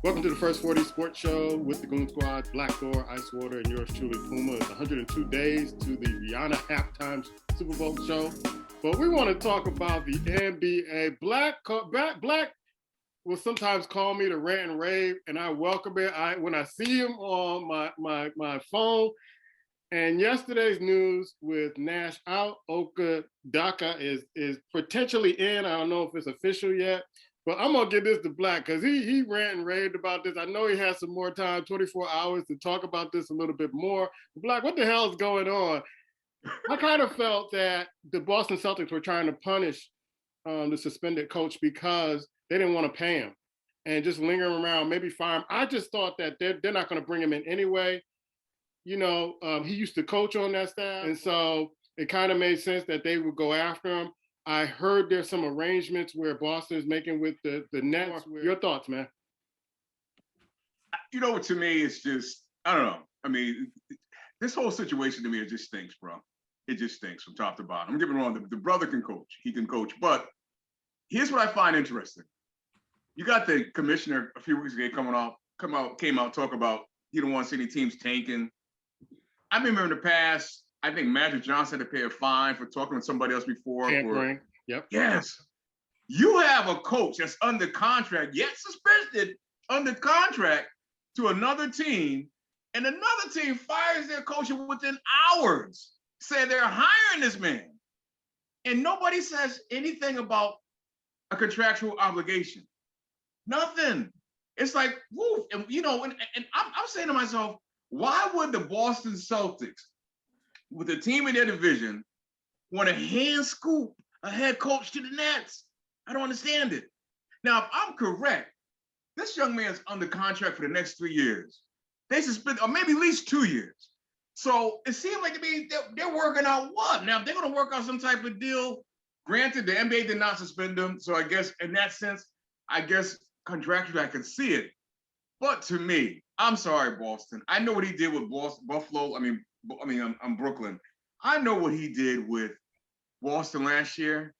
Welcome to the First 40 Sports Show with the Goon Squad, Black Thor, Ice Water, and yours truly, Puma. It's 102 days to the Rihanna halftime Super Bowl show. But we want to talk about the NBA. Black will sometimes call me to rant and rave, and I welcome it. When I see him on my phone. And yesterday's news with Nash out, Oka Daka is potentially in. I don't know if it's official yet. But I'm going to give this to Black because he ran and raved about this. I know he has some more time, 24 hours, to talk about this a little bit more. Black, what the hell is going on? I kind of felt that the Boston Celtics were trying to punish the suspended coach because they didn't want to pay him and just lingering around, maybe fire him. I just thought that they're not going to bring him in anyway. You know, he used to coach on that staff, and so it kind of made sense that they would go after him. I heard there's some arrangements where Boston is making with the Nets. Your thoughts, man? You know, to me, it's just, I don't know. I mean, this whole situation to me, it just stinks, bro. It just stinks from top to bottom. I'm giving wrong. The brother can coach. He can coach. But here's what I find interesting. You got the commissioner a few weeks ago came out, talk about he don't want to see any teams tanking. I remember in the past, I think Magic Johnson had to pay a fine for talking to somebody else before. Yep. Yes. You have a coach that's under contract, yet suspended under contract to another team, and another team fires their coach within hours, say they're hiring this man. And nobody says anything about a contractual obligation. Nothing. It's like, woof. And you know, and I'm saying to myself, why would the Boston Celtics, with a team in their division, want to hand scoop a head coach to the Nets? I don't understand it. Now, if I'm correct, this young man's under contract for the next 3 years. They suspend, or maybe at least 2 years. So it seems like to me they're working out what? Now, if they're going to work out some type of deal, granted, the NBA did not suspend them. So I guess in that sense, contractually I can see it. But to me, I'm sorry, Boston. I know what he did with Buffalo. I'm Brooklyn. I know what he did with Boston last year.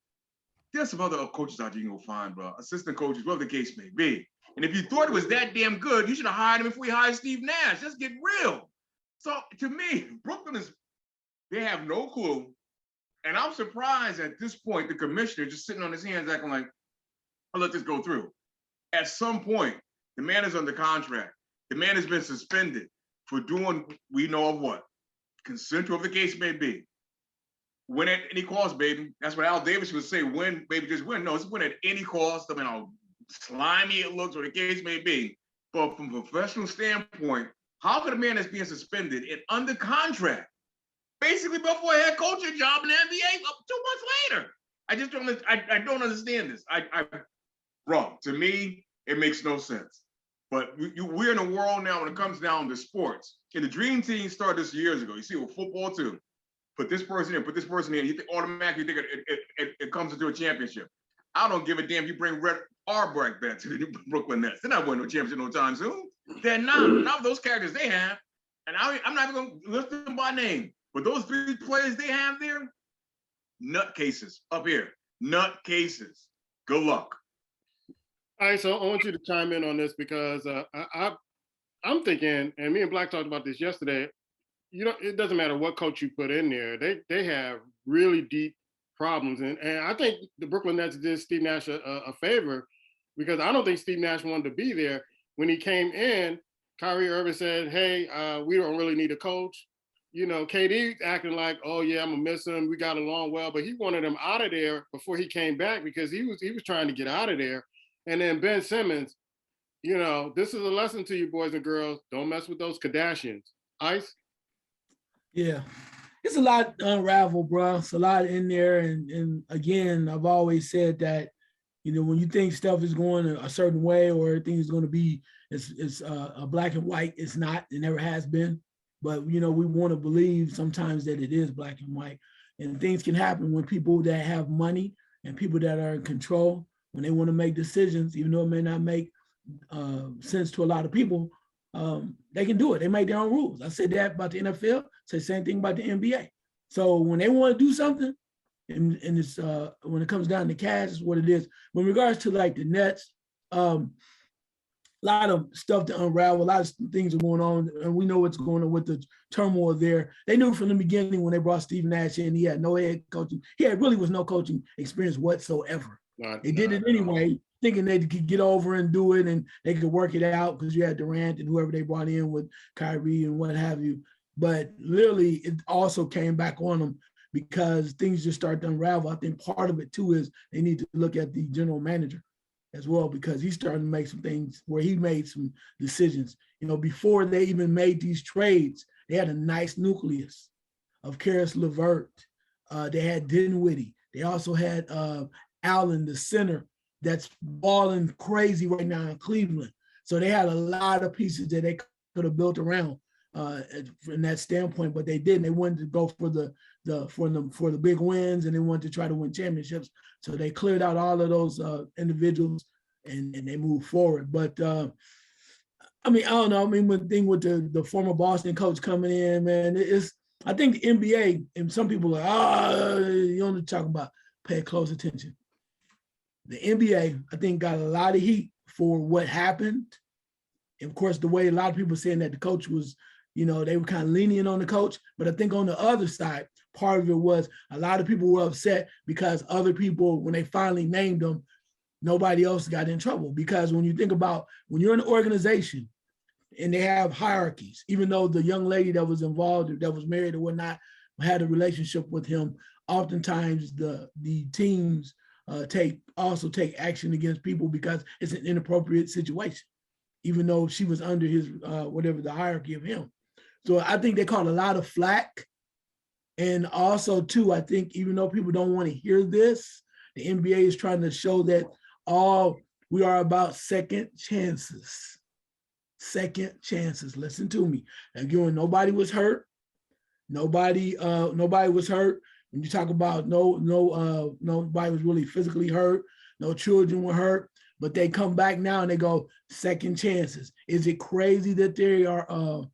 There's some other coaches out there you can go find, bro. Assistant coaches, whatever the case may be. And if you thought it was that damn good, you should have hired him before you hired Steve Nash. Let's get real. So to me, Brooklyn they have no clue. And I'm surprised at this point, the commissioner just sitting on his hands acting like, I'll let this go through. At some point, the man is under contract. The man has been suspended for doing, we know of what? Consensual, the case may be. Win at any cost, baby. That's what Al Davis would say, win, baby, just win. No, it's win at any cost. I mean, how slimy it looks, or the case may be. But from a professional standpoint, how could a man that's being suspended and under contract, basically before a head coaching job in the NBA, 2 months later? I just don't, I don't understand this. Bro, to me, it makes no sense. But we're in a world now when it comes down to sports. And the dream team started this years ago. You see with football too. Put this person in, put this person in. You automatically think it comes into a championship. I don't give a damn if you bring Red Auerbach back to the Brooklyn Nets. They're not winning no championship no time soon. They're not those characters they have. And I'm not even going to list them by name. But those 3 players they have there, nutcases up here. Nutcases. Good luck. All right, so I want you to chime in on this because I'm thinking, and me and Black talked about this yesterday, it doesn't matter what coach you put in there. They have really deep problems. And I think the Brooklyn Nets did Steve Nash a favor because I don't think Steve Nash wanted to be there. When he came in, Kyrie Irving said, hey, we don't really need a coach. You know, KD acting like, oh, yeah, I'm going to miss him. We got along well. But he wanted him out of there before he came back because he was trying to get out of there. And then Ben Simmons, you know, this is a lesson to you boys and girls. Don't mess with those Kardashians. Ice? Yeah, it's a lot to unravel, bro. It's a lot in there. And again, I've always said that, you know, when you think stuff is going a certain way or everything is going to be, it's a black and white, it's not. It never has been. But, you know, we want to believe sometimes that it is black and white. And things can happen when people that have money and people that are in control, when they want to make decisions, even though it may not make sense to a lot of people, they can do it. They make their own rules. I said that about the NFL, say the same thing about the NBA. So when they want to do something, and it's when it comes down to cash, is what it is. With regards to like the Nets, lot of stuff to unravel. A lot of things are going on, and we know what's going on with the turmoil there. They knew from the beginning when they brought Steve Nash in, he had no head coaching. He really was no coaching experience whatsoever. They did it anyway, thinking they could get over and do it, and they could work it out because you had Durant and whoever they brought in with Kyrie and what have you. But literally, it also came back on them because things just start to unravel. I think part of it too is they need to look at the general manager as well, because he's starting to make some things where he made some decisions. You know, before they even made these trades, they had a nice nucleus of Karis LeVert. They had Dinwiddie. They also had Allen, the center, that's balling crazy right now in Cleveland. So they had a lot of pieces that they could have built around from that standpoint, but they didn't. They wanted to go for the big wins, and they wanted to try to win championships. So they cleared out all of those individuals, and they moved forward. But I mean, I don't know. I mean, one thing with the former Boston coach coming in, man, I think the NBA, and some people are like, you don't talk about, pay close attention. The NBA, I think, got a lot of heat for what happened. And of course, the way a lot of people are saying that the coach was, you know, they were kind of lenient on the coach. But I think on the other side, part of it was a lot of people were upset because other people, when they finally named them, nobody else got in trouble. Because when you think about when you're in an organization and they have hierarchies, even though the young lady that was involved, that was married or whatnot, had a relationship with him, oftentimes the teams take action against people because it's an inappropriate situation, even though she was under his whatever the hierarchy of him. So I think they caught a lot of flack. And also too, I think even though people don't want to hear this, the NBA is trying to show that we are about second chances. Second chances. Listen to me. Again, nobody was hurt. Nobody was hurt. When you talk about nobody was really physically hurt. No children were hurt. But they come back now and they go second chances. Is it crazy that they are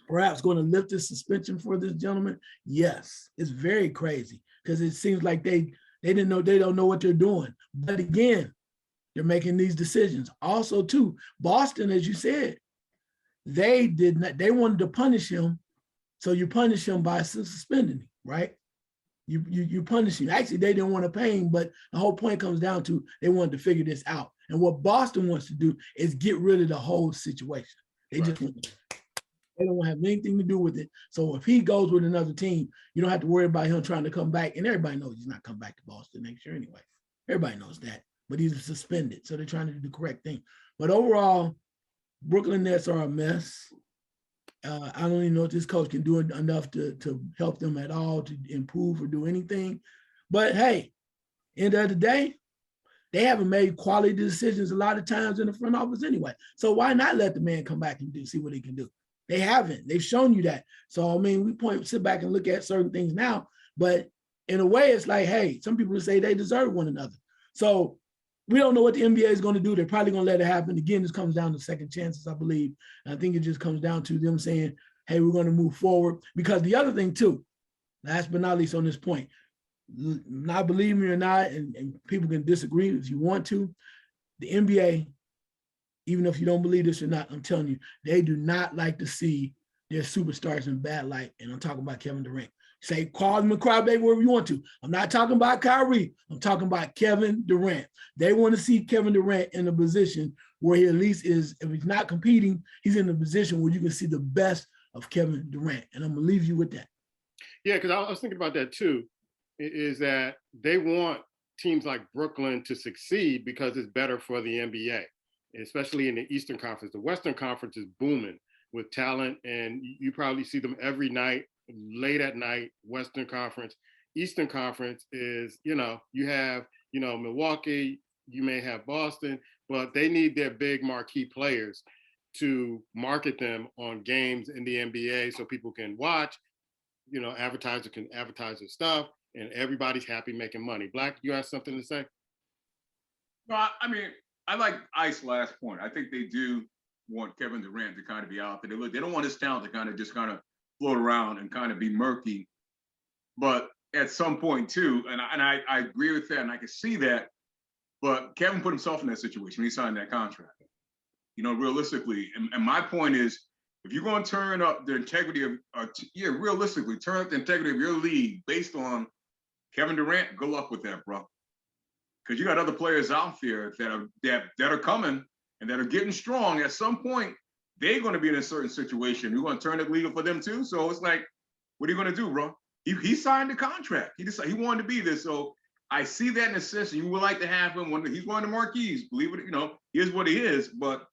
perhaps going to lift the suspension for this gentleman? Yes, it's very crazy because it seems like they don't know what they're doing. But again, they're making these decisions. Also, too, Boston, as you said, they wanted to punish him. So you punish him by suspending him, right? You punish him. Actually, they didn't want to pay him, but the whole point comes down to they wanted to figure this out. And what Boston wants to do is get rid of the whole situation. They don't want to have anything to do with it. So if he goes with another team, you don't have to worry about him trying to come back. And everybody knows he's not coming back to Boston next year anyway. Everybody knows that. But he's suspended. So they're trying to do the correct thing. But overall, Brooklyn Nets are a mess. I don't even know if this coach can do enough to help them at all, to improve or do anything. But hey, end of the day, they haven't made quality decisions a lot of times in the front office anyway. So why not let the man come back and see what he can do? They haven't. They've shown you that. So, I mean, we sit back and look at certain things now, but in a way, it's like, hey, some people say they deserve one another. So we don't know what the NBA is going to do. They're probably going to let it happen. Again, this comes down to second chances, I believe. And I think it just comes down to them saying, hey, we're going to move forward. Because the other thing, too, last but not least on this point, not believe me or not, and people can disagree if you want to, the NBA, even if you don't believe this or not, I'm telling you, they do not like to see their superstars in bad light. And I'm talking about Kevin Durant. Say, call him a crybaby wherever you want to. I'm not talking about Kyrie. I'm talking about Kevin Durant. They want to see Kevin Durant in a position where he at least is, if he's not competing, he's in a position where you can see the best of Kevin Durant. And I'm going to leave you with that. Yeah, because I was thinking about that too, is that they want teams like Brooklyn to succeed because it's better for the NBA, especially in the Eastern Conference. The Western Conference is booming with talent, and you probably see them every night, late at night. Western Conference. Eastern Conference is, you have, Milwaukee, you may have Boston, but they need their big marquee players to market them on games in the NBA so people can watch, advertiser can advertise their stuff, and everybody's happy making money. Black, you have something to say? No, I mean, I like Ice's last point. I think they do want Kevin Durant to kind of be out there. They don't want his talent to kind of float around and kind of be murky. But at some point too, and I agree with that, and I can see that. But Kevin put himself in that situation when he signed that contract. realistically. And my point is, if you're going to turn up the integrity of, realistically, turn up the integrity of your league based on Kevin Durant, good luck with that, bro. Because you got other players out there that are coming and that are getting strong. At some point, they're going to be in a certain situation. You're going to turn it legal for them too. So it's like, what are you going to do, bro? He signed the contract. He wanted to be this. So I see that in a sense. And you would like to have him when he's one of the marquees. Believe it, he is what he is. But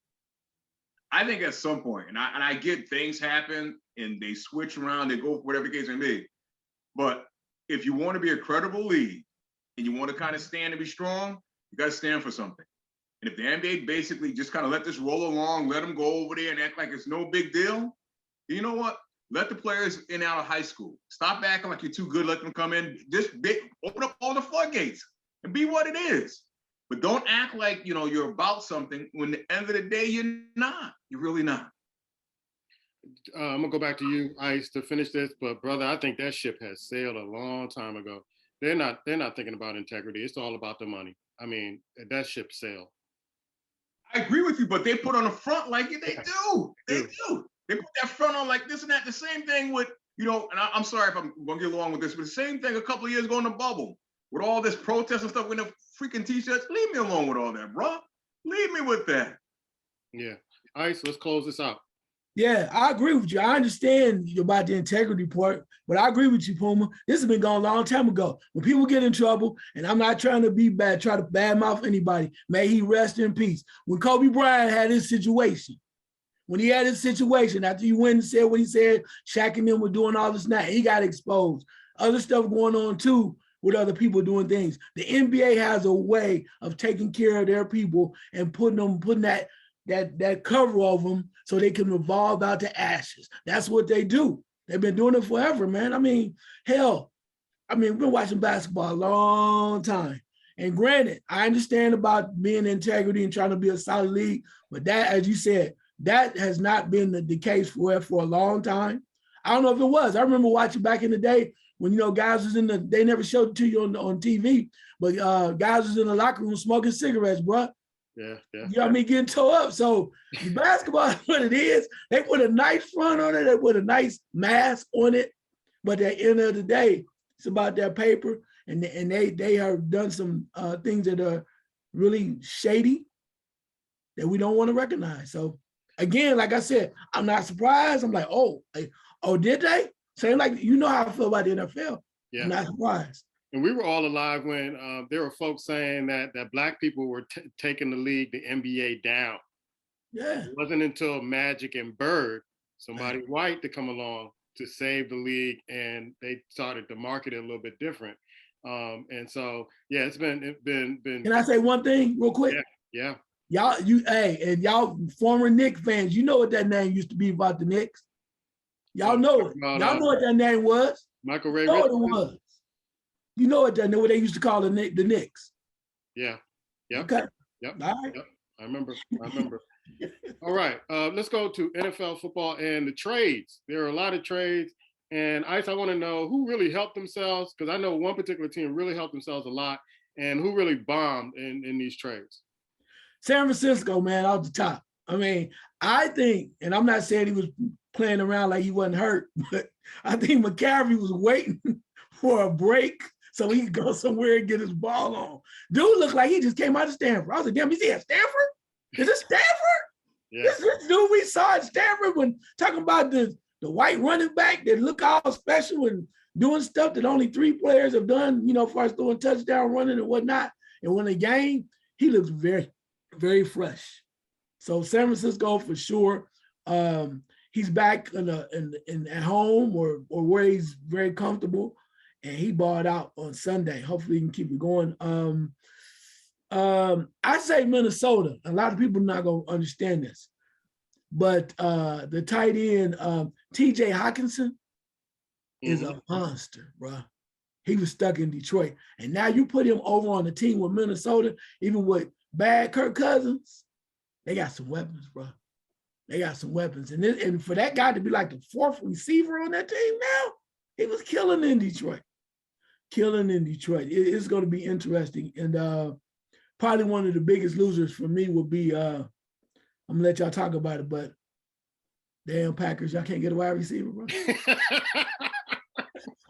I think at some point, and I get things happen and they switch around, they go whatever the case may be. But if you want to be a credible league and you want to kind of stand and be strong, you got to stand for something. And if the NBA basically just kind of let this roll along, let them go over there and act like it's no big deal, you know what? Let the players in out of high school. Stop acting like you're too good. Let them come in. Just open up all the floodgates and be what it is. But don't act like, you're about something when at the end of the day, you're not. You're really not. I'm going to go back to you, Ice, to finish this. But, brother, I think that ship has sailed a long time ago. They're not thinking about integrity. It's all about the money. I mean, that ship sailed. I agree with you, but they put on the front like they do. They do. They put that front on like this and that. The same thing with, and I'm sorry if I'm going to get along with this, but the same thing a couple of years ago in the bubble with all this protest and stuff with the freaking T-shirts. Leave me alone with all that, bro. Leave me with that. Yeah. All right, so let's close this out. Yeah, I agree with you. I understand about the integrity part, but I agree with you, Puma. This has been going a long time ago. When people get in trouble, and I'm not trying to be bad, try to badmouth anybody, may he rest in peace. When Kobe Bryant had his situation, after he went and said what he said, Shaq and them were doing all this now, he got exposed. Other stuff going on too with other people doing things. The NBA has a way of taking care of their people and putting that cover over them so they can revolve out to ashes. That's what they do. They've been doing it forever, man. I mean, hell, we've been watching basketball a long time. And granted, I understand about being integrity and trying to be a solid league, but that, as you said, that has not been the case for a long time. I don't know if it was. I remember watching back in the day when, guys was they never showed it to you on TV, but guys was in the locker room smoking cigarettes, bro. Yeah. You know what I mean? Getting tore up. So the basketball is what it is. They put a nice front on it. They put a nice mask on it. But at the end of the day, it's about their paper. And they have done some things that are really shady that we don't want to recognize. So again, like I said, I'm not surprised. I'm like, oh, did they? Same like, how I feel about the NFL. Yeah. I'm not surprised. And we were all alive when there were folks saying that Black people were taking the league, the NBA, down. Yeah. It wasn't until Magic and Bird, somebody white, to come along to save the league, and they started to market it a little bit different. And so, yeah, it's been. Can I say one thing real quick? Yeah. Y'all former Knicks fans, you know what that name used to be about the Knicks. Y'all know it. Y'all know what that name was. Michael Ray. You know what it was. You know what they used to call the Knicks. Yeah. Yep. Okay. Yep. All right. Yep. I remember. All right. Let's go to NFL football and the trades. There are a lot of trades. And Ice, I want to know who really helped themselves, because I know one particular team really helped themselves a lot, and who really bombed in these trades. San Francisco, man, off the top. I think, and I'm not saying he was playing around like he wasn't hurt, but I think McCaffrey was waiting for a break so he could go somewhere and get his ball on. Dude looked like he just came out of Stanford. I was like, damn, is he at Stanford? Is it Stanford? Yeah. This dude we saw at Stanford when talking about the white running back that look all special and doing stuff that only 3 players have done, as far as throwing touchdown, running and whatnot. And when the game, he looks very, very fresh. So San Francisco for sure. He's back at home or where he's very comfortable, and he balled out on Sunday. Hopefully he can keep it going. I say Minnesota. A lot of people are not gonna understand this, but the tight end T.J. Hawkinson is a monster, bro. He was stuck in Detroit, and now you put him over on the team with Minnesota, even with bad Kirk Cousins. They got some weapons, bro. They got some weapons. And for that guy to be like the 4th receiver on that team now, he was killing in Detroit. It's going to be interesting. And probably one of the biggest losers for me will be I'm gonna let y'all talk about it, but damn Packers, y'all can't get a wide receiver, bro.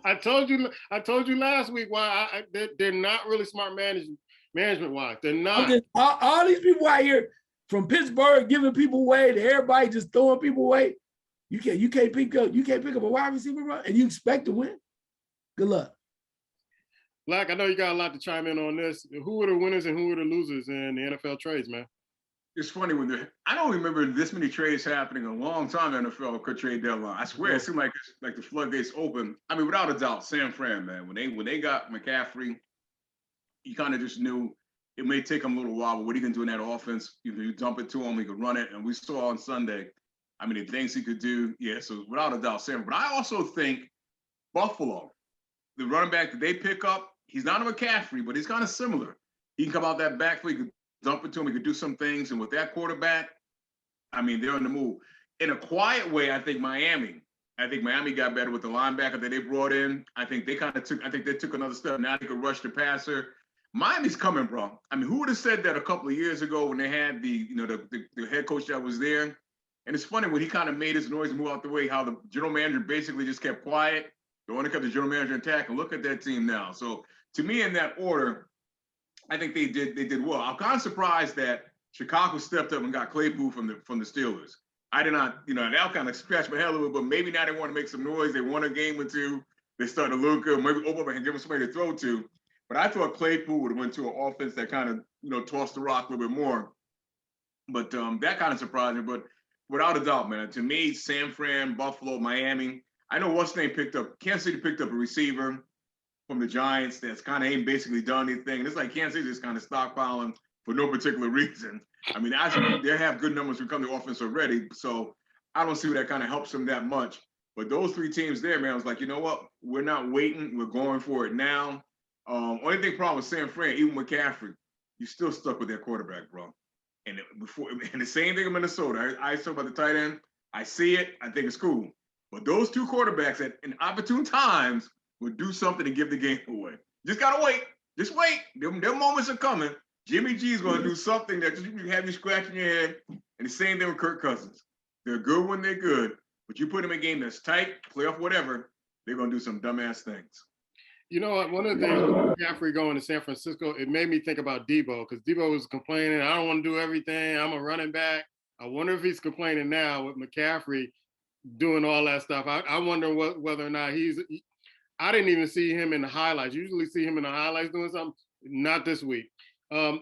I told you last week why they're not really smart management wise. They're not. All these people out here from Pittsburgh giving people away to everybody just throwing people away. You can't pick up a wide receiver, bro, and you expect to win. Good luck. Black, I know you got a lot to chime in on this. Who are the winners and who are the losers in the NFL trades, man? It's funny I don't remember this many trades happening in a long time in the NFL trade deadline. I swear, it seemed like the floodgates open. I mean, without a doubt, San Fran, man. When they got McCaffrey, you kind of just knew it may take him a little while, but what he can do in that offense, you dump it to him, he could run it. And we saw on Sunday, I mean, the things he could do. Yeah, so without a doubt, San Fran. But I also think Buffalo, the running back that they pick up, he's not a McCaffrey, but he's kind of similar. He can come out that backfield, he could dump it to him, he could do some things. And with that quarterback, I mean, they're on the move. In a quiet way, I think Miami got better with the linebacker that they brought in. I think they took another step. Now they could rush the passer. Miami's coming, bro. I mean, who would have said that a couple of years ago when they had the head coach that was there? And it's funny when he kind of made his noise and moved out the way, how the general manager basically just kept quiet. The one that kept the general manager intact, and look at that team now. So to me, in that order, I think they did well. I'm kind of surprised that Chicago stepped up and got Claypool from the Steelers. I did not, that kind of scratched my head a little bit, but maybe now they want to make some noise. They won a game or two. They started to look good, maybe open up and give them somebody to throw to. But I thought Claypool would have went to an offense that kind of, tossed the rock a little bit more. But that kind of surprised me. But without a doubt, man, to me, San Fran, Buffalo, Miami, I know what's name Kansas City picked up a receiver from the Giants that's kind of ain't basically done anything. And it's like Kansas City just kind of stockpiling for no particular reason. I mean, they have good numbers when it comes to offense already. So I don't see where that kind of helps them that much. But those three teams there, man, I was like, you know what? We're not waiting. We're going for it now. Only thing problem with San Fran, even McCaffrey, you still stuck with their quarterback, bro. And the same thing in Minnesota. I talk about the tight end. I see it. I think it's cool. But those two quarterbacks at inopportune times will do something to give the game away. Just gotta wait. Just wait. Their moments are coming. Jimmy G is going to do something that just have you scratching your head. And the same thing with Kirk Cousins. They're good when they're good, but you put them in a game that's tight, playoff, whatever, they're going to do some dumbass things. You know what? One of the things with McCaffrey going to San Francisco, it made me think about Debo, because Debo was complaining, I don't want to do everything. I'm a running back. I wonder if he's complaining now with McCaffrey doing all that stuff. I wonder whether or not I didn't even see him in the highlights. Usually see him in the highlights doing something. Not this week.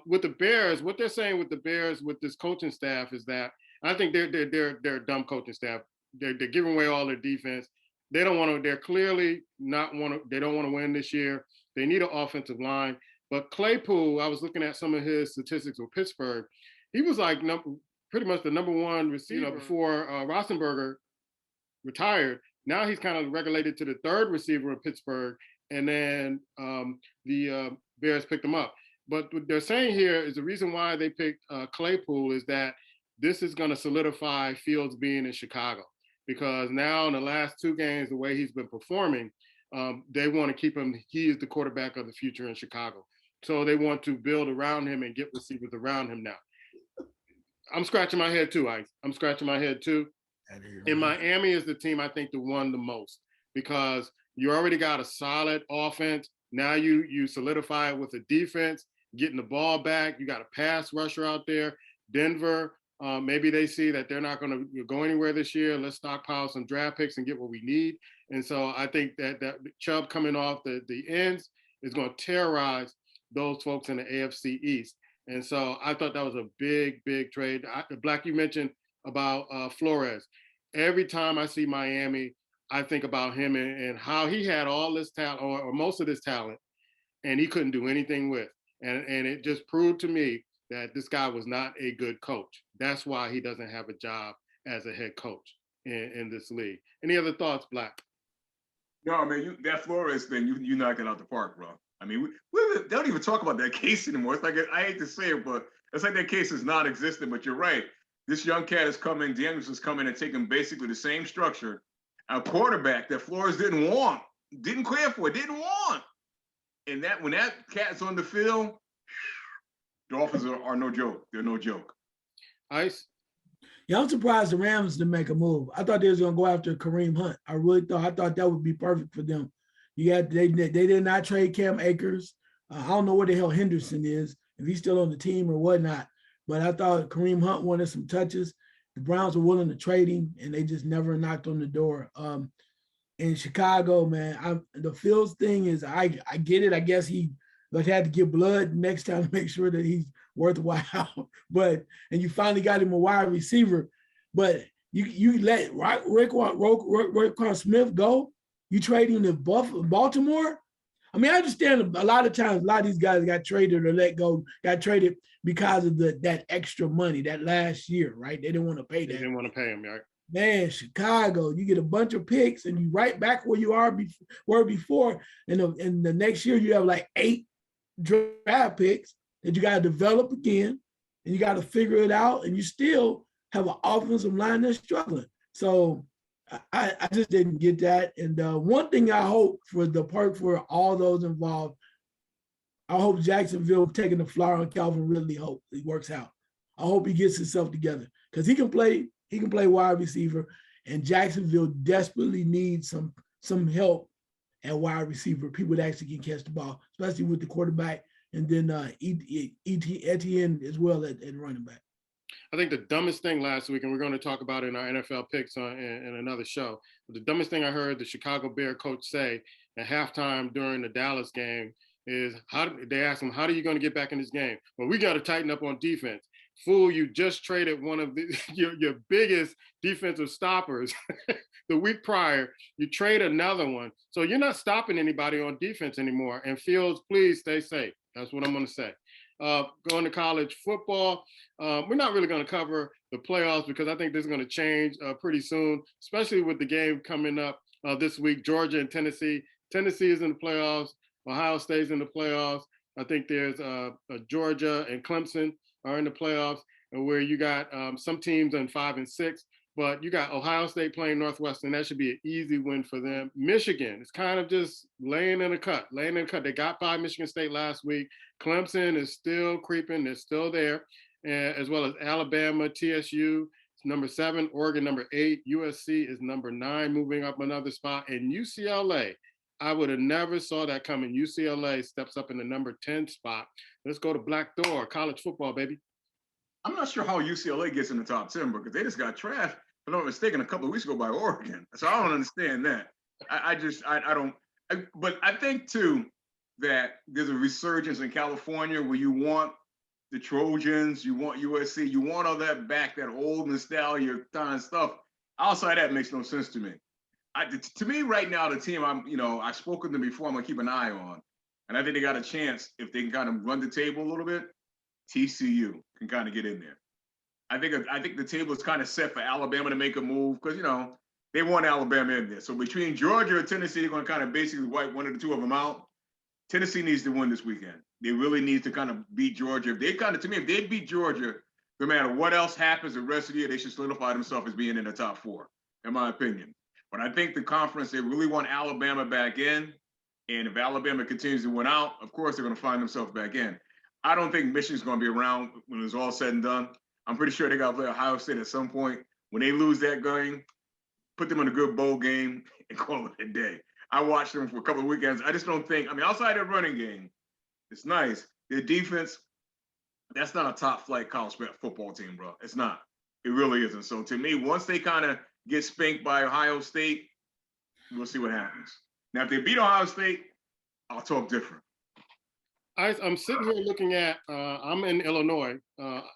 With the Bears, what they're saying with the Bears, with this coaching staff, is that I think they're a dumb coaching staff. They're giving away all their defense. They don't want to. They're clearly not want to. They don't want to win this year. They need an offensive line. But Claypool, I was looking at some of his statistics with Pittsburgh. He was like pretty much the number one receiver before Roethlisberger retired. Now he's kind of regulated to the third receiver in Pittsburgh, and then the Bears picked him up. But what they're saying here is the reason why they picked Claypool is that this is going to solidify Fields being in Chicago, because now in the last two games, the way he's been performing, they want to keep him. He is the quarterback of the future in Chicago. So they want to build around him and get receivers around him now. I'm scratching my head too, Ice. I'm scratching my head too. And Miami is the team I think that won the most, because you already got a solid offense. Now you solidify it with a defense, getting the ball back. You got a pass rusher out there. Denver, maybe they see that they're not going to go anywhere this year. Let's stockpile some draft picks and get what we need. And so I think that Chubb coming off the ends is going to terrorize those folks in the AFC East. And so I thought that was a big, big trade. Black, you mentioned about Flores. Every time I see Miami, I think about him and how he had all this talent, or most of this talent, and he couldn't do anything with. And it just proved to me that this guy was not a good coach. That's why he doesn't have a job as a head coach in this league. Any other thoughts, Black? No, man, that Flores thing, you knocked it out the park, bro. I mean, we don't even talk about that case anymore. It's like, I hate to say it, but it's like that case is non-existent. But you're right. This young cat is coming, Daniels is coming and taking basically the same structure, a quarterback that Flores didn't want, didn't care for, didn't want. And that when that cat's on the field, Dolphins are no joke. They're no joke. Ice? Yeah, I'm surprised the Rams didn't make a move. I thought they was gonna go after Kareem Hunt. I thought that would be perfect for them. They did not trade Cam Akers. I don't know where the hell Henderson is, if he's still on the team or whatnot. But I thought Kareem Hunt wanted some touches. The Browns were willing to trade him, and they just never knocked on the door. In Chicago, man, the Fields thing is, I get it. I guess he had to give blood next time to make sure that he's worthwhile. And you finally got him a wide receiver, but you let Roquan Smith go. You trade him to Baltimore. I mean, I understand a lot of times, a lot of these guys got traded or let go, got traded because of that extra money that last year, right? They didn't want to pay that. They didn't want to pay him, right? Man, Chicago, you get a bunch of picks and you right back where you were before. And the next year you have like 8 draft picks that you got to develop again, and you got to figure it out, and you still have an offensive line that's struggling. So I just didn't get that. And one thing I hope for all those involved, I hope Jacksonville taking the flower on Calvin Ridley. Hope it works out. I hope he gets himself together because he can play wide receiver, and Jacksonville desperately needs some help at wide receiver. People that actually can catch the ball, especially with the quarterback, and then Etienne as well at running back. I think the dumbest thing last week, and we're going to talk about it in our NFL picks in another show, but the dumbest thing I heard the Chicago Bear coach say at halftime during the Dallas game is, they asked him, how are you going to get back in this game? Well, we got to tighten up on defense. Fool, you just traded one of your biggest defensive stoppers the week prior. You trade another one. So you're not stopping anybody on defense anymore. And Fields, please stay safe. That's what I'm going to say. Going to college football, we're not really going to cover the playoffs because I think this is going to change pretty soon, especially with the game coming up this week, Georgia and Tennessee. Tennessee is in the playoffs. Ohio State's in the playoffs. I think there's Georgia and Clemson are in the playoffs, and where you got some teams in 5 and 6, but you got Ohio State playing Northwestern. That should be an easy win for them. Michigan is kind of just laying in a cut. They got by Michigan State last week. Clemson is still creeping. They're still there, as well as Alabama, TSU, number 7, Oregon, number 8, USC is number 9, moving up another spot, and UCLA. I would have never saw that coming. UCLA steps up in the number 10 spot. Let's go to Black Door, college football, baby. I'm not sure how UCLA gets in the top 10 because they just got trashed, if I'm not mistaken, a couple of weeks ago by Oregon. So I don't understand that. I don't. But I think, too, that there's a resurgence in California where you want the Trojans, you want USC, you want all that back, that old nostalgia kind of stuff. Outside that makes no sense to me. To me, right now, the team I've spoken to them before, I'm gonna keep an eye on, and I think they got a chance if they can kind of run the table a little bit. TCU can kind of get in there. I think the table is kind of set for Alabama to make a move because they want Alabama in there. So between Georgia and Tennessee, they're going to kind of basically wipe one of the two of them out. Tennessee needs to win this weekend. They really need to kind of beat Georgia. If they beat Georgia, no matter what else happens the rest of the year, they should solidify themselves as being in the top 4, in my opinion. But I think the conference, they really want Alabama back in. And if Alabama continues to win out, of course, they're going to find themselves back in. I don't think Michigan's going to be around when it's all said and done. I'm pretty sure they got to play Ohio State at some point. When they lose that game, put them in a good bowl game and call it a day. I watched them for a couple of weekends. I just don't think, outside their running game, it's nice. Their defense, that's not a top flight college football team, bro. It's not. It really isn't. So to me, once they kind of get spanked by Ohio State, we'll see what happens. Now, if they beat Ohio State, I'll talk different. I'm sitting here looking at, I'm in Illinois.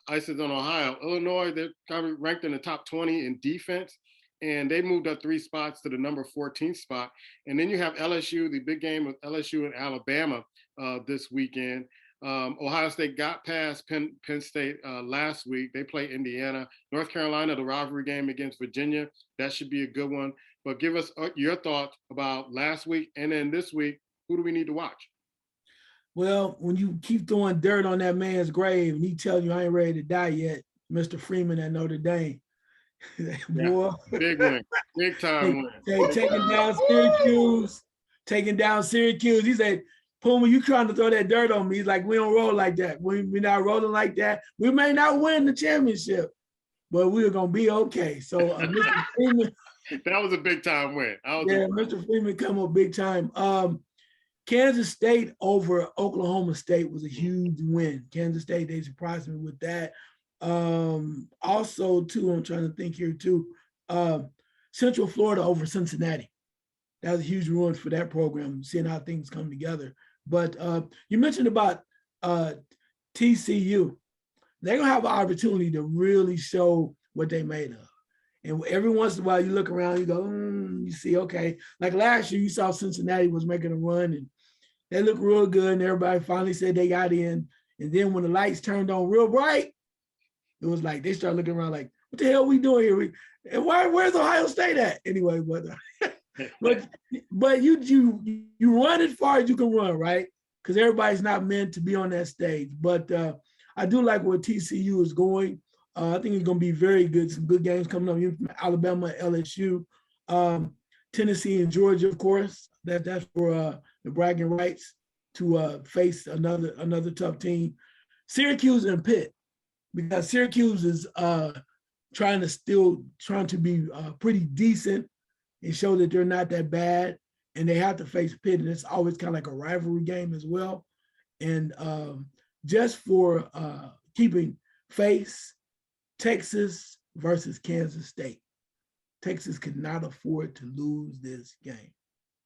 ICE is in Ohio. Illinois, they're kind of ranked in the top 20 in defense, and they moved up 3 spots to the number 14 spot. And then you have LSU, the big game with LSU and Alabama this weekend. Ohio State got past Penn State last week. They play Indiana. North Carolina, the rivalry game against Virginia. That should be a good one. But give us your thoughts about last week and then this week. Who do we need to watch? Well, when you keep throwing dirt on that man's grave and he tells you I ain't ready to die yet, Mr. Freeman at Notre Dame. Boy. Big win. Big time win. Taking down Syracuse. He said, Puma, you trying to throw that dirt on me. He's like, we don't roll like that. We're not rolling like that. We may not win the championship, but we were gonna be okay. So Mr. Freeman, That was a big time win. Mr. Freeman come up big time. Kansas State over Oklahoma State was a huge win. Kansas State, they surprised me with that. Also, too, I'm trying to think here too. Central Florida over Cincinnati. That was a huge win for that program, seeing how things come together. But you mentioned about TCU. They're gonna have an opportunity to really show what they made of. And every once in a while, you look around, you go, you see, okay. Like last year, you saw Cincinnati was making a run, and they looked real good, and everybody finally said they got in. And then when the lights turned on real bright, it was like they started looking around like, what the hell are we doing here? And where's Ohio State at? Anyway, but you run as far as you can run, right? Because everybody's not meant to be on that stage. But I do like where TCU is going. I think it's going to be very good. Some good games coming up. Alabama, LSU, Tennessee, and Georgia, of course. That's for the bragging rights to face another tough team. Syracuse and Pitt, because Syracuse is trying to be pretty decent and show that they're not that bad, and they have to face Pitt, and it's always kind of like a rivalry game as well. And just for keeping face, Texas versus Kansas State. Texas could not afford to lose this game.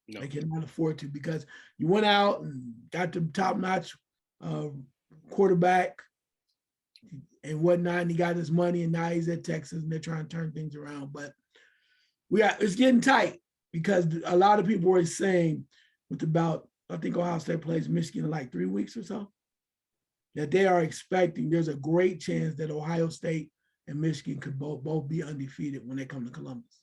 No. They cannot afford to, because you went out and got the top-notch quarterback and whatnot, and he got his money, and now he's at Texas, and they're trying to turn things around. But it's getting tight, because a lot of people were saying I think Ohio State plays Michigan in like 3 weeks or so, that they are expecting there's a great chance that Ohio State and Michigan could both be undefeated when they come to Columbus.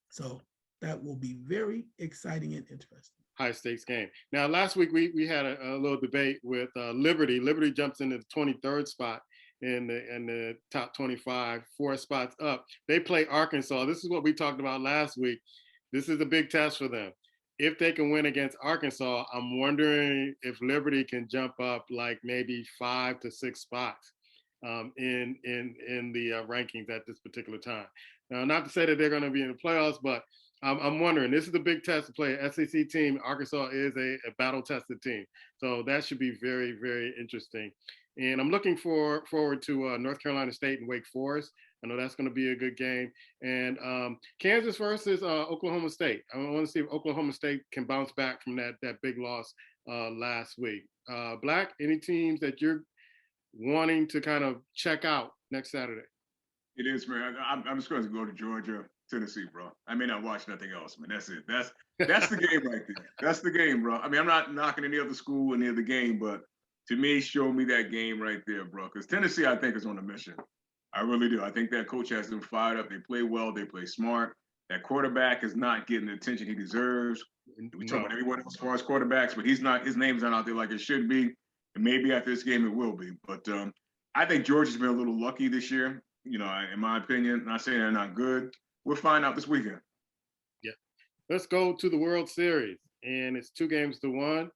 So that will be very exciting and interesting. High stakes game. Now, last week we had a little debate with Liberty. Liberty jumps into the 23rd spot in the top 25, 4 spots up. They play Arkansas. This is what we talked about last week. This is a big test for them. If they can win against Arkansas, I'm wondering if Liberty can jump up like maybe 5 to 6 spots in the rankings at this particular time. Now, not to say that they're going to be in the playoffs, but I'm wondering, this is a big test to play an SEC team. Arkansas is a battle-tested team. So that should be very, very interesting. And I'm looking forward to North Carolina State and Wake Forest. I know that's going to be a good game. And Kansas versus Oklahoma State. I want to see if Oklahoma State can bounce back from that big loss last week. Black, any teams that you're wanting to kind of check out next Saturday? It is, man. I'm just going to go to Georgia, Tennessee, bro. I may not watch nothing else, man. That's it. That's the game right there. That's the game, bro. I mean, I'm not knocking any other school, any other game, but to me, show me that game right there, bro. Because Tennessee, I think, is on a mission. I really do. I think that coach has them fired up. They play well. They play smart. That quarterback is not getting the attention he deserves. We talk about everyone else as far as quarterbacks, but he's not. His name's not out there like it should be. And maybe after this game, it will be. But I think Georgia's been a little lucky this year. You know, in my opinion, not saying they're not good. We'll find out this weekend. Yeah. Let's go to the World Series. And it's 2-1.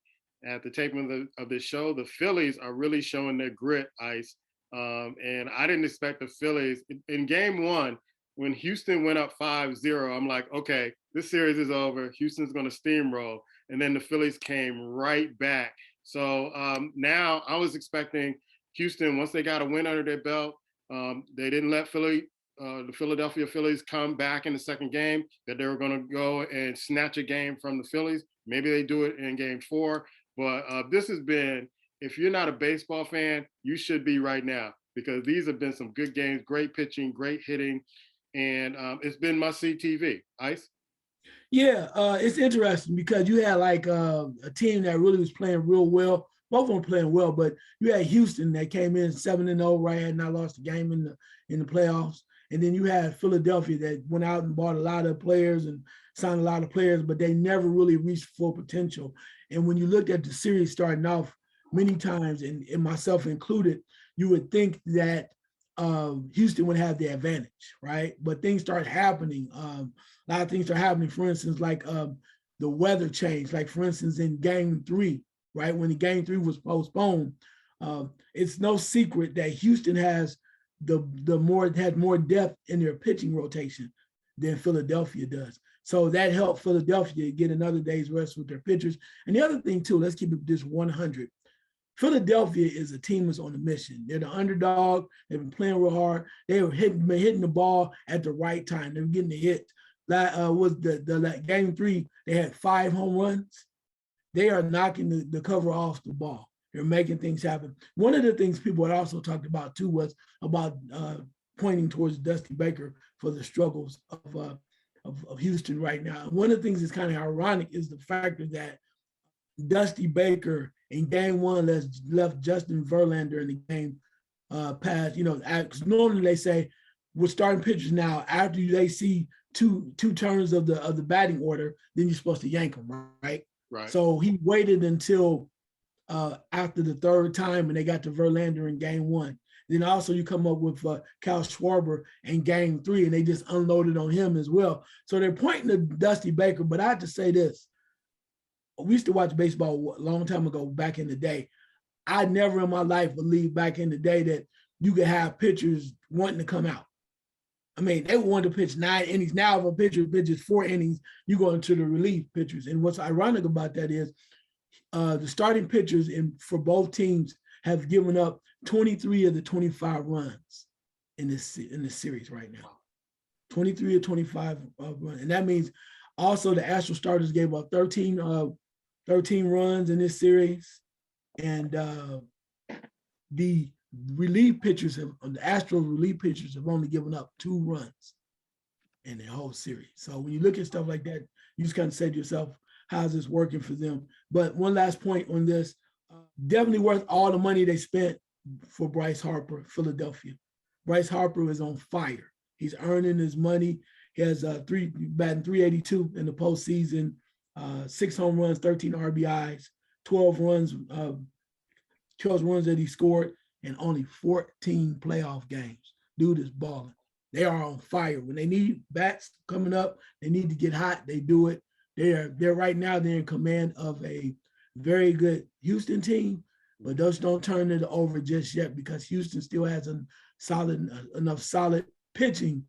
At the taping of this show, the Phillies are really showing their grit, Ice. And I didn't expect the Phillies. In game 1, when Houston went up 5-0, I'm like, okay, this series is over. Houston's going to steamroll. And then the Phillies came right back. So now I was expecting Houston, once they got a win under their belt, they didn't let the Philadelphia Phillies come back in the second game, that they were going to go and snatch a game from the Phillies. Maybe they do it in game 4. But this has been, if you're not a baseball fan, you should be right now, because these have been some good games, great pitching, great hitting, and it's been must-see TV. Ice? Yeah, it's interesting because you had like a team that really was playing real well. Both of them playing well, but you had Houston that came in 7-0, right, had not lost a game in the playoffs. And then you had Philadelphia that went out and bought a lot of players and signed a lot of players, but they never really reached full potential. And when you looked at the series starting off, many times, and myself included, you would think that Houston would have the advantage, right? But things start happening. A lot of things are happening. For instance, like the weather change. Like, for instance, in game 3, right, when the game 3 was postponed, it's no secret that Houston has the more had more depth in their pitching rotation than Philadelphia does. So that helped Philadelphia get another day's rest with their pitchers. And the other thing too, let's keep it just 100. Philadelphia is a team that's on a mission. They're the underdog. They've been playing real hard. They were hitting the ball at the right time. They were getting the hit. That was the game 3. They had 5 home runs. They are knocking the cover off the ball. They're making things happen. One of the things people had also talked about too was about pointing towards Dusty Baker for the struggles of Houston right now. One of the things that's kind of ironic is the fact that Dusty Baker in game 1 left Justin Verlander in the game past, because normally they say we're starting pitchers now. After they see two turns of the batting order, then you're supposed to yank them, right? Right. So he waited until after the 3rd time when they got to Verlander in game 1. Then also you come up with Kyle Schwarber in game 3, and they just unloaded on him as well. So they're pointing to Dusty Baker, but I have to say this. We used to watch baseball a long time ago, back in the day. I never in my life believed back in the day that you could have pitchers wanting to come out. I mean, they wanted to pitch 9 innings. Now if a pitcher pitches 4 innings, you go into the relief pitchers. And what's ironic about that is the starting pitchers for both teams have given up 23 of the 25 runs in this series right now. 23 or 25 runs. And that means also the Astros starters gave up 13 runs in this series. And the Astros relief pitchers have only given up 2 runs in the whole series. So when you look at stuff like that, you just kind of say to yourself, how's this working for them? But one last point on this, definitely worth all the money they spent for Bryce Harper, Philadelphia. Bryce Harper is on fire. He's earning his money. He has batting 382 in the postseason, 6 home runs, 13 RBIs, 12 runs that he scored, and only 14 playoff games. Dude is balling. They are on fire. When they need bats coming up, they need to get hot, they do it. They're right now, they're in command of a very good Houston team, but those don't turn it over just yet because Houston still has enough solid pitching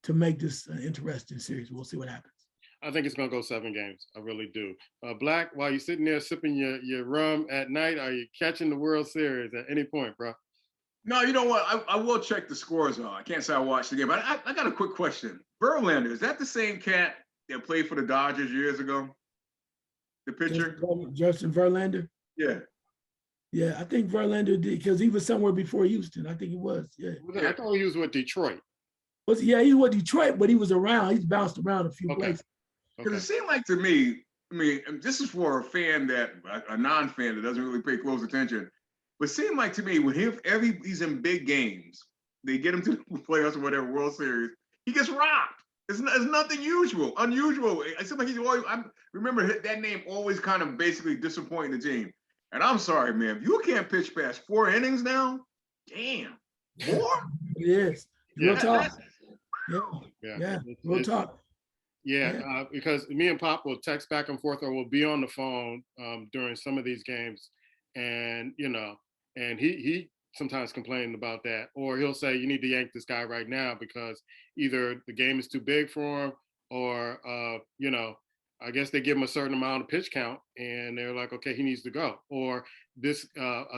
to make this an interesting series. We'll see what happens. I think it's going to go 7 games. I really do. Black, while you're sitting there sipping your rum at night, are you catching the World Series at any point, bro? No, you know what? I will check the scores on. I can't say I watched the game, but I got a quick question. Verlander, is that the same cat that played for the Dodgers years ago? The pitcher? Justin Verlander? Yeah. Yeah, I think Verlander did because he was somewhere before Houston. I think he was. Yeah. I thought he was with Detroit. Yeah, he was Detroit, but he was around. He's bounced around a few places. Because it seemed like to me, I mean, this is for a non-fan that doesn't really pay close attention, but it seemed like to me when he's in big games, they get him to the playoffs or whatever, World Series, he gets rocked. It's nothing unusual. It seems like he's always, I remember that name always kind of basically disappointing the team. And I'm sorry, man, if you can't pitch past 4 innings now, damn, 4? Yes, real talk. Yeah, real talk. Yeah, because me and Pop will text back and forth, or we'll be on the phone during some of these games, and and he sometimes complaining about that, or he'll say you need to yank this guy right now because either the game is too big for him, or I guess they give him a certain amount of pitch count, and they're like, okay, he needs to go, or this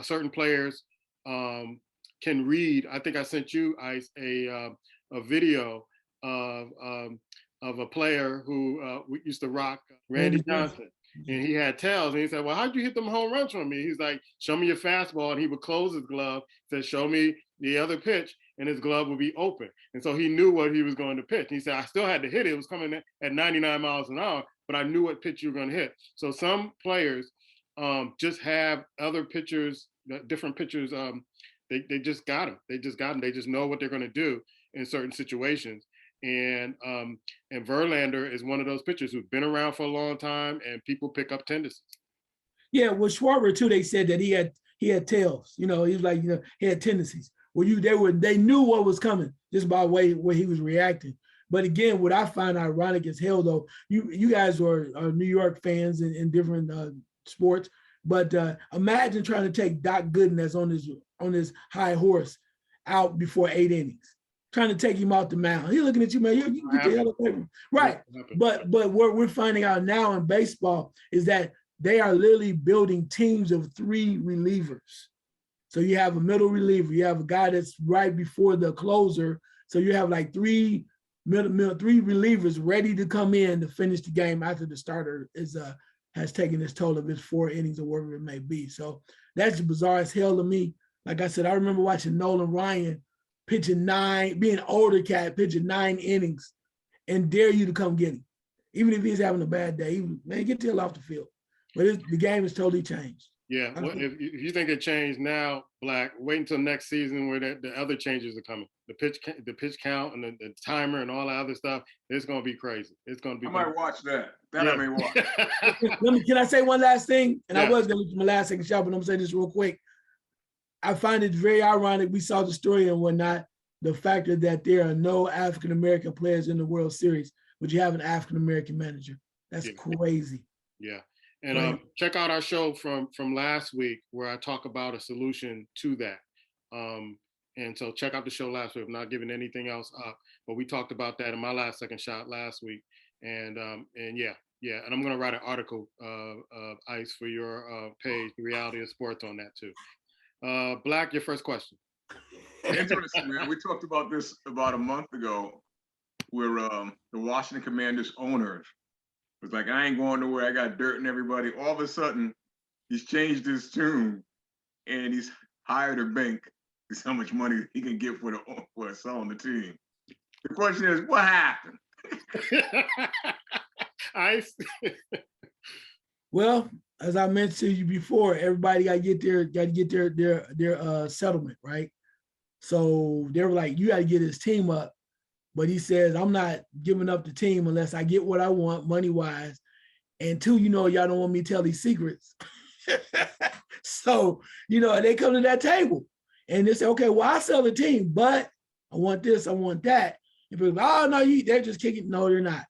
certain players can read. I think I sent you a video of a player who we used to rock, Randy Johnson. And he had tails. And he said, well, how'd you hit them home runs from me? He's like, show me your fastball. And he would close his glove, said, show me the other pitch. And his glove would be open. And so he knew what he was going to pitch. And he said, I still had to hit it. It was coming at 99 miles an hour, but I knew what pitch you were going to hit. So some players just have other pitchers, different pitchers. They just got them. They just got them. They just know what they're going to do in certain situations. And Verlander is one of those pitchers who's been around for a long time, and people pick up tendencies. Yeah, with Schwarber too, they said that he had tails. He was like, he had tendencies. Well, they knew what was coming just by the way he was reacting. But again, what I find ironic as hell, though, you guys are New York fans in different sports, but imagine trying to take Doc Gooden that's on his high horse out before 8 innings, trying to take him off the mound. He's looking at you, man. You can get the hell away from him. Right. But what we're finding out now in baseball is that they are literally building teams of 3 relievers. So you have a middle reliever, you have a guy that's right before the closer. So you have like 3 relievers ready to come in to finish the game after the starter has taken his toll of his 4 innings or whatever it may be. So that's bizarre as hell to me. Like I said, I remember watching Nolan Ryan pitching 9, being an older cat, pitching 9 innings and dare you to come get him. Even if he's having a bad day, man, get the hell off the field. But the game has totally changed. Yeah, well, if you think it changed now, Black, wait until next season where the other changes are coming. The pitch count and the timer and all that other stuff. It's going to be crazy. It's going to be. I might watch that. I may watch. Can I say one last thing? And I was going to do my last second shot, but I'm going to say this real quick. I find it very ironic. We saw the story and whatnot. The fact that there are no African-American players in the World Series, but you have an African-American manager. That's crazy. Yeah. And check out our show from last week where I talk about a solution to that. And so check out the show last week. I'm not giving anything else up, but we talked about that in my last second shot last week. And yeah. And I'm going to write an article, Ice, for your page, The Reality of Sports, on that too. Black, your first question. Interesting, man. We talked about this about a month ago where the Washington Commanders owners was like, I ain't going nowhere. I got dirt and everybody. All of a sudden, he's changed his tune and he's hired a bank. Is how much money he can get for selling the team. The question is, what happened? Well, as I mentioned to you before, everybody got to get their settlement, right? So they were like, you got to get his team up. But he says, I'm not giving up the team unless I get what I want money-wise. And 2, y'all don't want me to tell these secrets. So, they come to that table and they say, okay, well, I'll sell the team, but I want this, I want that. And people go, oh, no, they're just kicking. No, they're not.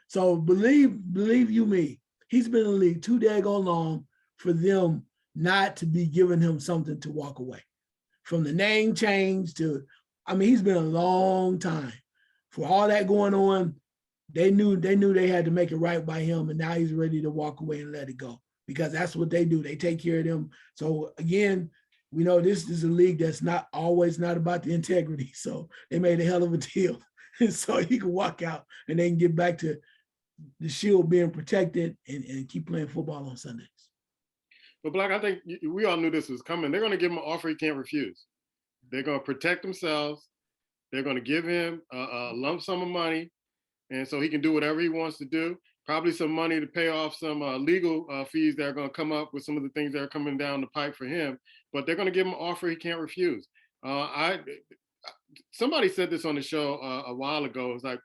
So believe you me, he's been in the league too daggone long for them not to be giving him something to walk away. From the name change to, he's been a long time. For all that going on, they knew they had to make it right by him, and now he's ready to walk away and let it go because that's what they do. They take care of them. So again, we know this is a league that's not about the integrity. So they made a hell of a deal, and so he can walk out and they can get back to the shield being protected and keep playing football on Sundays. But Black, I think we all knew this was coming. They're going to give him an offer he can't refuse. They're going to protect themselves. They're going to give him a lump sum of money, and so he can do whatever he wants to do. Probably some money to pay off some legal fees that are going to come up with some of the things that are coming down the pipe for him. But they're going to give him an offer he can't refuse. Somebody said this on the show a while ago. It's like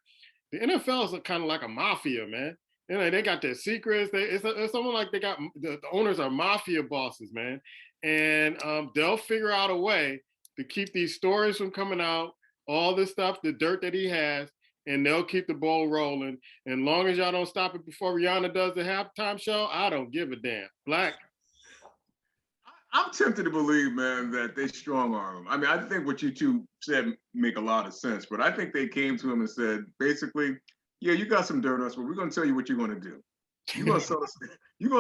the NFL is kind of like a mafia, man. They got their secrets. It's something like they got the owners are mafia bosses, man, and they'll figure out a way to keep these stories from coming out. All this stuff, the dirt that he has, and they'll keep the ball rolling. And long as y'all don't stop it before Rihanna does the halftime show, I don't give a damn. Black. I'm tempted to believe, man, that they strong arm him. I think what you two said make a lot of sense, but I think they came to him and said, basically, yeah, you got some dirt on us, but we're going to tell you what you're going to do. You're going to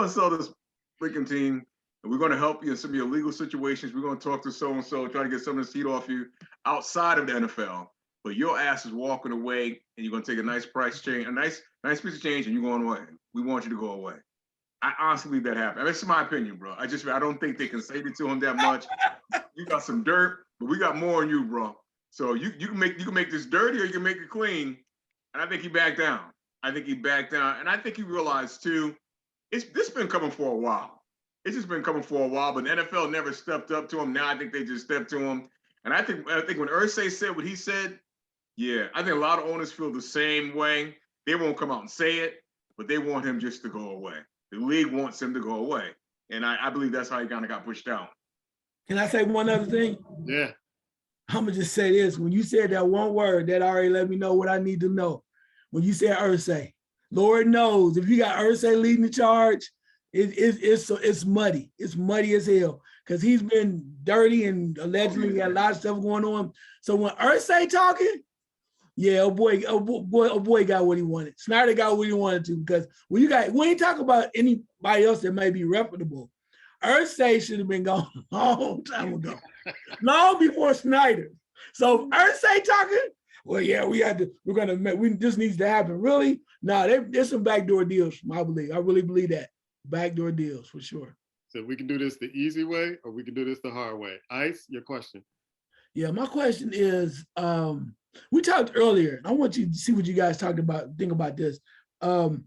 sell this freaking team, and we're going to help you in some of your legal situations. We're going to talk to so-and-so, try to get some of this heat off you outside of the NFL. But your ass is walking away, and you're going to take a nice price change, a nice piece of change, and you're going away. We want you to go away. I honestly believe that happened. That's my opinion, bro. I don't think they can save it to him that much. You got some dirt, but we got more on you, bro. So you can make this dirty or you can make it clean. And I think he backed down. And I think he realized too, this been coming for a while. It's just been coming for a while, but the NFL never stepped up to him. Now I think they just stepped to him. And I think when Irsay said what he said, yeah, I think a lot of owners feel the same way. They won't come out and say it, but they want him just to go away. The league wants him to go away. And I believe that's how he kind of got pushed out. Can I say one other thing? Yeah. I'm going to just say this. When you said that one word, that already let me know what I need to know. When you said Irsay, Lord knows, if you got Irsay leading the charge, it's muddy. It's muddy as hell. because he's been dirty and allegedly had a lot of stuff going on. So when Irsay talking, yeah, oh boy got what he wanted. Snyder got what he wanted to, because when you talk about anybody else that may be reputable, Irsay should have been gone a long time ago, long before Snyder. So Irsay talking, well, yeah, this needs to happen. Really? No, there's some backdoor deals, I believe. I really believe that. Backdoor deals for sure. So we can do this the easy way, or we can do this the hard way. Ice, your question. Yeah, my question is, we talked earlier. I want you to see what you guys think about this. Do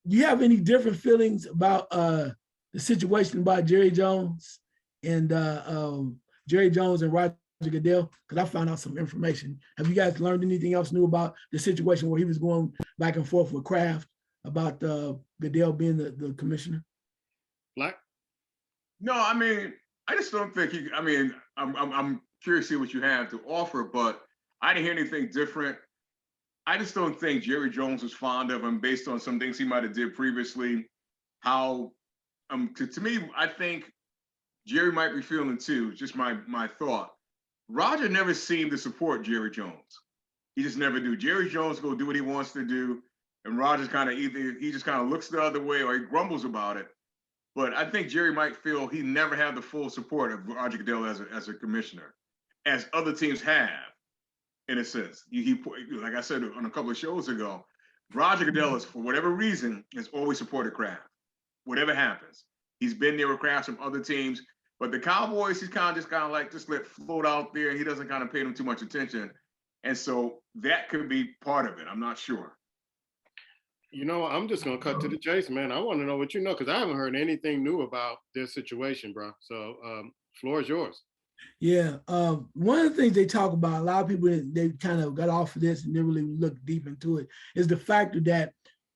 you have any different feelings about the situation about Jerry Jones and Roger Goodell? Because I found out some information. Have you guys learned anything else new about the situation where he was going back and forth with Kraft about Goodell being the commissioner? Black? No, I mean, I just don't think I'm curious to see what you have to offer, but I didn't hear anything different. I just don't think Jerry Jones was fond of him based on some things he might have did previously. How, to me, I think Jerry might be feeling too, just my thought. Roger never seemed to support Jerry Jones. He just never do. Jerry Jones go do what he wants to do, and Roger's kind of he just kind of looks the other way or he grumbles about it. But I think Jerry might feel he never had the full support of Roger Goodell as a commissioner, as other teams have, in a sense. He like I said on a couple of shows ago, Roger Goodell is, for whatever reason, has always supported Kraft. Whatever happens, he's been there with Kraft from other teams. But the Cowboys, he's kind of like just let float out there. He doesn't kind of pay them too much attention, and so that could be part of it. I'm not sure. You know, I'm just gonna cut to the chase, man. I want to know what you know, because I haven't heard anything new about this situation, bro. So, floor is yours. Yeah, one of the things they talk about, a lot of people they kind of got off of this and didn't really look deep into it, is the factor that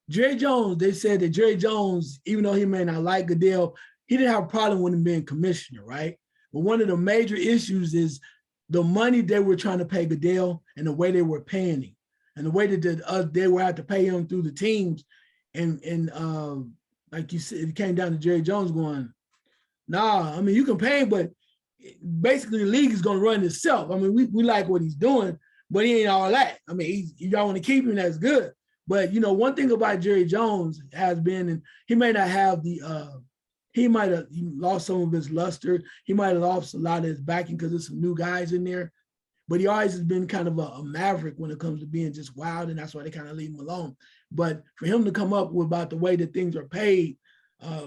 Jerry Jones. They said that Jerry Jones, even though he may not like Goodell, he didn't have a problem with him being commissioner, right? But one of the major issues is the money they were trying to pay Goodell and the way they were paying him, and the way that they were had to pay him through the teams, and like you said, it came down to Jerry Jones going, nah, I mean you can pay him, but basically the league is going to run itself. I mean we like what he's doing, but he ain't all that. I mean y'all want to keep him, that's good. But you know, one thing about Jerry Jones has been, and he may not have he might have lost some of his luster. He might have lost a lot of his backing because there's some new guys in there. But he always has been kind of a maverick when it comes to being just wild, and that's why they kind of leave him alone. But for him to come up with about the way that things are paid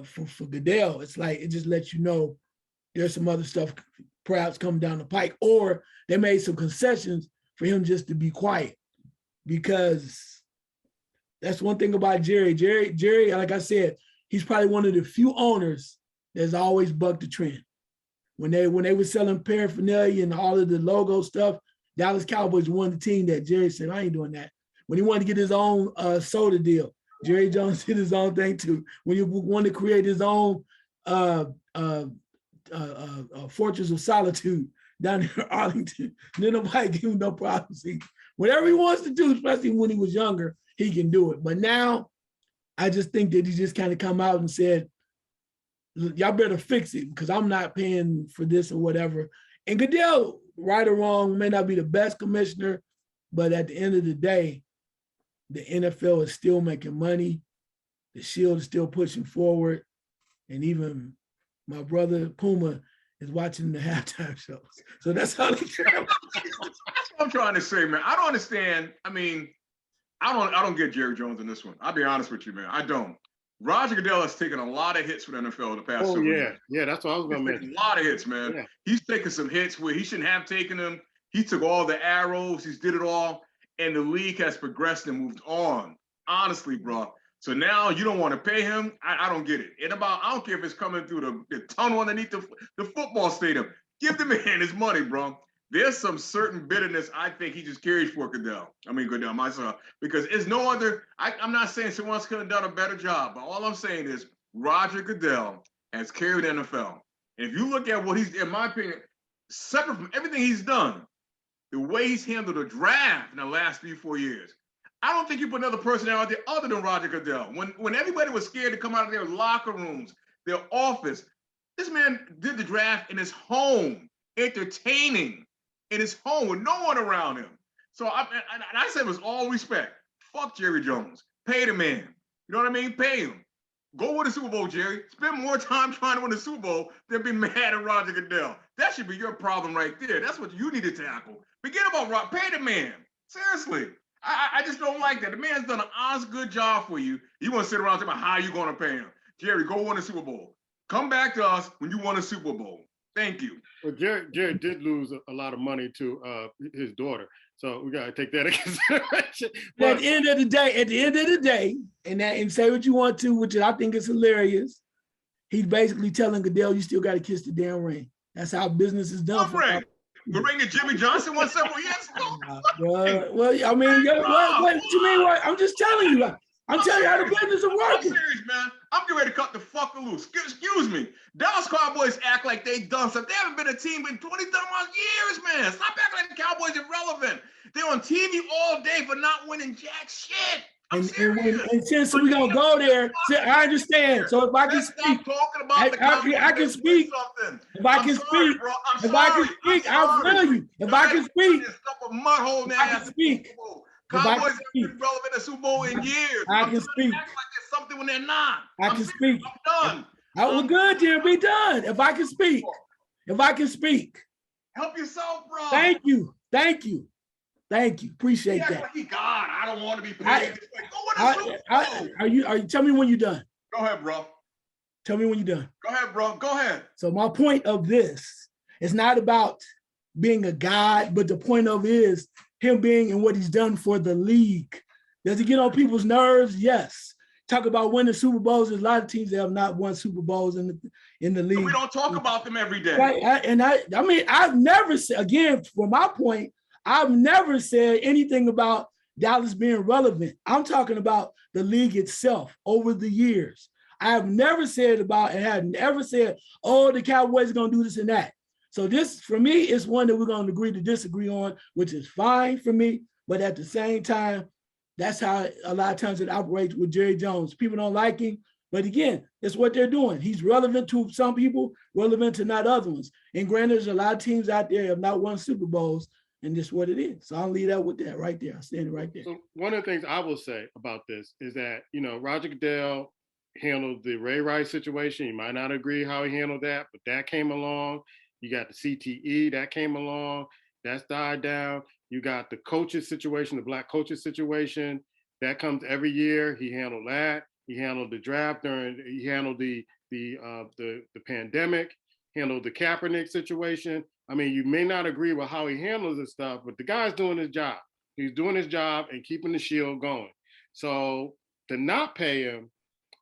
for Goodell, it's like it just lets you know there's some other stuff perhaps coming down the pike, or they made some concessions for him just to be quiet, because that's one thing about Jerry. Jerry, like I said, he's probably one of the few owners that's always bucked the trend. When they were selling paraphernalia and all of the logo stuff, Dallas Cowboys won the team that Jerry said, I ain't doing that. When he wanted to get his own soda deal, Jerry Jones did his own thing too. When he wanted to create his own Fortress of Solitude down in Arlington, then nobody gave him no privacy. Whatever he wants to do, especially when he was younger, he can do it. But now, I just think that he just kind of come out and said, y'all better fix it because I'm not paying for this or whatever. And Goodell, right or wrong, may not be the best commissioner, but at the end of the day, the NFL is still making money. The Shield is still pushing forward. And even my brother Puma is watching the halftime shows. So that's how they travel. That's what I'm trying to say, man. I don't understand. I mean, I don't get Jerry Jones in this one. I'll be honest with you, man. I don't. Roger Goodell has taken a lot of hits for the NFL the past several years. Yeah, that's what I was going to mention. A lot of hits, man. Yeah. He's taken some hits where he shouldn't have taken them. He took all the arrows. He's did it all. And the league has progressed and moved on. Honestly, bro. So now you don't want to pay him? I don't get it. I don't care if it's coming through the tunnel underneath the football stadium. Give the man his money, bro. There's some certain bitterness I think he just carries for Goodell. Goodell, myself. Because it's no other, I'm not saying someone else could have done a better job, but all I'm saying is Roger Goodell has carried the NFL. And if you look at what he's, in my opinion, separate from everything he's done, the way he's handled the draft in the last 3-4 years, I don't think you put another person out there other than Roger Goodell. When everybody was scared to come out of their locker rooms, their office, This man did the draft in his home, entertaining in his home with no one around him. So I said it was all respect. Fuck Jerry Jones. Pay the man. You know what I mean? Pay him. Go win the Super Bowl, Jerry. Spend more time trying to win the Super Bowl than be mad at Roger Goodell. That should be your problem right there. That's what you need to tackle. Forget about Roger. Pay the man. Seriously. I just don't like that. The man's done an honest, good job for you. You want to sit around and talk about how you going to pay him. Jerry, go win the Super Bowl. Come back to us when you won a Super Bowl. Thank you. Well, Jerry did lose a lot of money to his daughter. So we got to take that into consideration. But at the end of the day, and say what you want to, which I think is hilarious, he's basically telling Goodell, you still got to kiss the damn ring. That's how business is done. What ring? The ring that Jimmy Johnson won several years ago? Well, I mean, what you mean? What? I'm just telling you. I'm telling you how the business is working. I'm serious, man. I'm getting ready to cut the fuck loose. Excuse me. Dallas Cowboys act like they done stuff. They haven't been a team in 20 years, man. Stop acting like the Cowboys irrelevant. They're on TV all day for not winning jack shit. And since we're gonna go there, I understand. So if I can speak, talking about I can speak. If I can speak, if I can speak, I'll tell you. If I can speak, I can speak. Cowboys haven't been relevant in Super Bowl in years. I can speak. Act like it's something when they're not. I can speak. I'm done. We're good, dear. Be done. If I can speak. If I can speak. Help yourself, bro. Thank you. Thank you. Thank you. Appreciate that. Like God, I don't want to be paid. Are you tell me when you're done. Go ahead, bro. Tell me when you're done. Go ahead, bro. Go ahead. So my point of this is not about being a god, but the point of is him being and what he's done for the league. Does he get on people's nerves? Yes. Talk about winning Super Bowls. There's a lot of teams that have not won Super Bowls in the league. We don't talk about them every day. Right. I mean, I've never said, again, from my point, I've never said anything about Dallas being relevant. I'm talking about the league itself over the years. I have never said about, and have never said, oh, the Cowboys are going to do this and that. So this, for me, is one that we're going to agree to disagree on, which is fine for me. But at the same time, that's how a lot of times it operates with Jerry Jones. People don't like him. But again, it's what they're doing. He's relevant to some people, relevant to not other ones. And granted, there's a lot of teams out there that have not won Super Bowls, and that's what it is. So I'll leave that with that right there. I'll stand it right there. So one of the things I will say about this is that, Roger Goodell handled the Ray Rice situation. You might not agree how he handled that, but that came along. You got the CTE that came along. That's died down. You got the coaches situation, the black coaches situation. That comes every year. He handled that. He handled the draft he handled the pandemic, handled the Kaepernick situation. I mean, you may not agree with how he handles this stuff, but the guy's doing his job. He's doing his job and keeping the shield going. So to not pay him,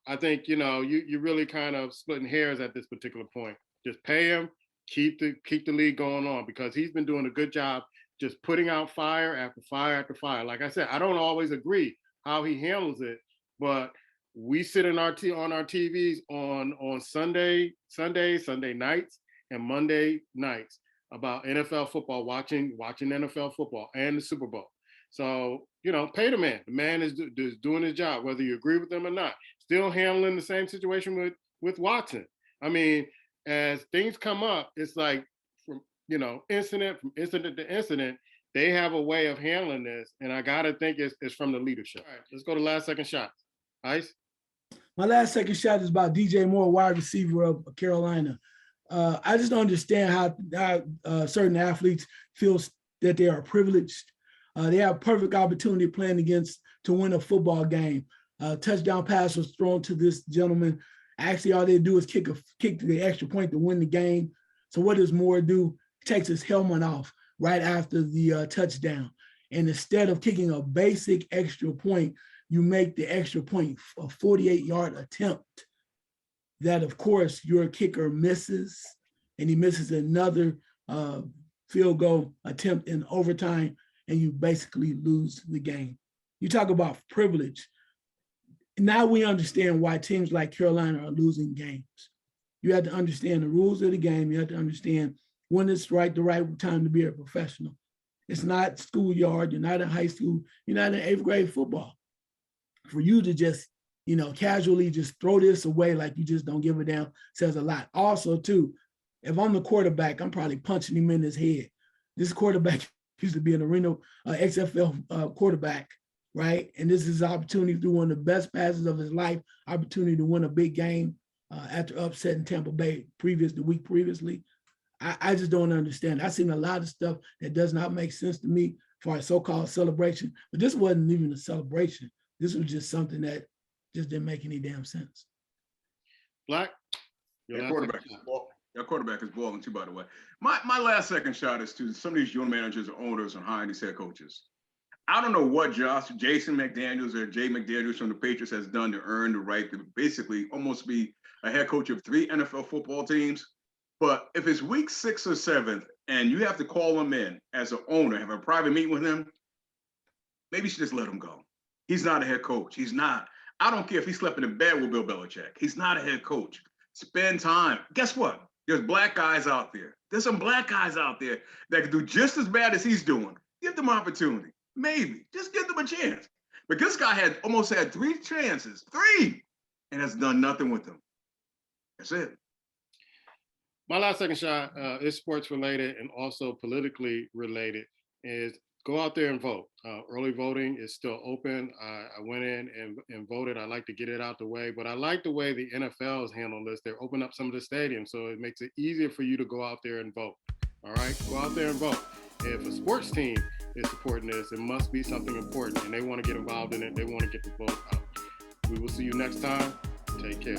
I think, you're really kind of splitting hairs at this particular point. Just pay him, keep the league going on, because he's been doing a good job just putting out fire after fire after fire. Like I said, I don't always agree how he handles it, but we sit on our TVs on Sunday nights and Monday nights about NFL football, watching NFL football and the Super Bowl. So, pay the man. The man is doing his job, whether you agree with him or not. Still handling the same situation with Watson. I mean, as things come up, it's like from incident to incident, they have a way of handling this, and I gotta think it's from the leadership. All right, let's go to last second shots. Ice. My last second shot is about DJ Moore, wide receiver of Carolina. I just don't understand how certain athletes feel that they are privileged. They have perfect opportunity playing to win a football game. Touchdown pass was thrown to this gentleman. Actually, all they do is kick the extra point to win the game. So what does Moore do? He takes his helmet off right after the touchdown. And instead of kicking a basic extra point, you make the extra point a 48-yard attempt that, of course, your kicker misses, and he misses another field goal attempt in overtime, and you basically lose the game. You talk about privilege. Now we understand why teams like Carolina are losing games. You have to understand the rules of the game. You have to understand when it's the right time to be a professional. It's not schoolyard. You're not in high school. You're not in 8th grade football. For you to just casually just throw this away like you just don't give a damn says a lot. Also, too, if I'm the quarterback, I'm probably punching him in his head. This quarterback used to be an arena XFL quarterback, right? And this is his opportunity to do one of the best passes of his life, opportunity to win a big game after upsetting Tampa Bay the week previously. I just don't understand. I've seen a lot of stuff that does not make sense to me for a so-called celebration, but this wasn't even a celebration. This was just something that just didn't make any damn sense. Black? Your quarterback is balling too, by the way. My last second shot is to some of these young managers or owners and hiring these head coaches. I don't know what Jason McDaniels or Jay McDaniels from the Patriots has done to earn the right to basically almost be a head coach of 3 NFL football teams. But if it's week 6 or 7 and you have to call him in as an owner, have a private meeting with him, maybe you should just let him go. He's not a head coach. He's not. I don't care if he's sleeping in bed with Bill Belichick. He's not a head coach. Spend time. Guess what? There's black guys out there. There's some black guys out there that can do just as bad as he's doing. Give them opportunity. Maybe. Just give them a chance. But this guy almost had 3 chances. 3! And has done nothing with them. That's it. My last second shot is sports related and also politically related. Is go out there and vote. Early voting is still open. I went in and voted. I like to get it out the way, but I like the way the NFL has handled this. They're opening up some of the stadiums, so it makes it easier for you to go out there and vote. All right, go out there and vote. If a sports team is supporting this, it must be something important, and they want to get involved in it. They want to get the vote out. We will see you next time. Take care.